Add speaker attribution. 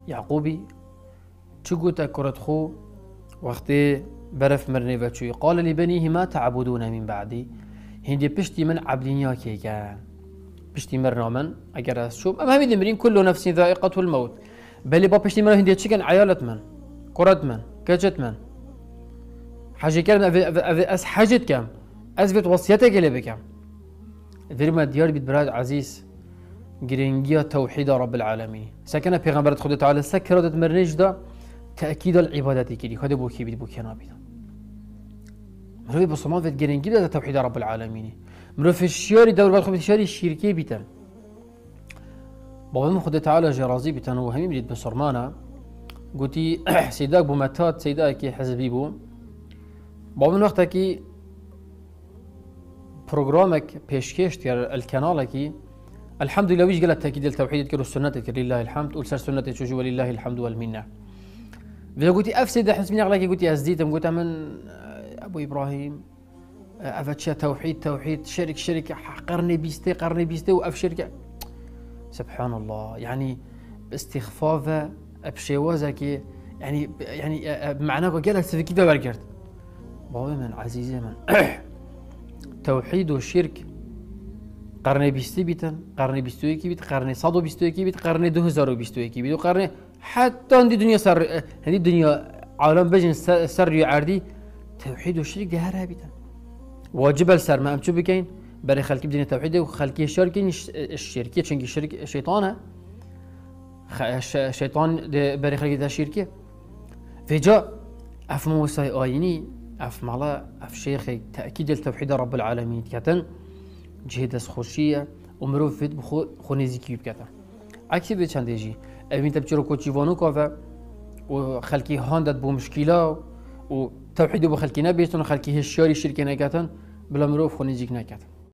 Speaker 1: يعقوبي شو تأكرت خو وقتي برف مرني وشوي قال لبنيه ما تعبدون من بعدي هندي بشتي من عبدين كان بشتي مرنا من اگر شو اما همين مرين كل نفس ذائقة الموت بل با بشتي مرنا هندي تشكن عيالة من قرد من كجت من حاجة كلمة أس حاجت كم أثبت وصيتك اللي بكم ذرما ديار بيت براد عزيز جرينجيا توحيد رب العالمين سكن پیغمبر خدا تعالى سكرت مرنج دا تأكيد العبادة كذي خد بوكي بيت بوكي نابيدا مروي بصمان في جرينجيا توحيد رب العالمين مروي في الشياري دور بعد خد الشياري الشركي بيتن بابا خدا تعالى جرازي بيتن وهمي بريد بصرمانه قلتي سيداك بومتات سيداك حزبي بو بابا من وقتها كي برنامجك بيشكش تيار القناه كي الحمد لله ويش قالت تاكيد التوحيد كرو السنه لله الحمد قول سر سنه شو ولله الحمد والمنه اذا قلتي افسد حسبني اغلاكي قلتي ازديتم قلت من ابو ابراهيم افتشا توحيد شرك قرني بيستي واف شركه سبحان الله يعني باستخفافه بشيوازك يعني بمعناه قالت في كده بركرت بابا من عزيزي من توحيد والشرك قرن 20 بيتن قرن 21 بيت قرن 121 بيت قرن 2021 بيت وقرن حتى عندي دنيا سر هذه الدنيا عالم بجن سر عردي توحيد والشرك ده هرها بيتن واجب السر ما امشو بكين بري خلق بدين التوحيد وخلق الشرك الشركيه چنگي الشرك شيطانه شيطان بري خلق ده شركيه فجاء افهم وساي ايني اف مالا اف شيخ تاكيد التوحيد رب العالمين كتن جهد خوشيه عمره فيت بخو خونيزيكي بكتن عكس بچندجي امين تبچرو كوچيوانو كافا وخلقي هاندت بو مشكله وتوحيد بخلقي نبيتون خلقي هشياري شركه نكتن بلا مروف خونيزيك نكتن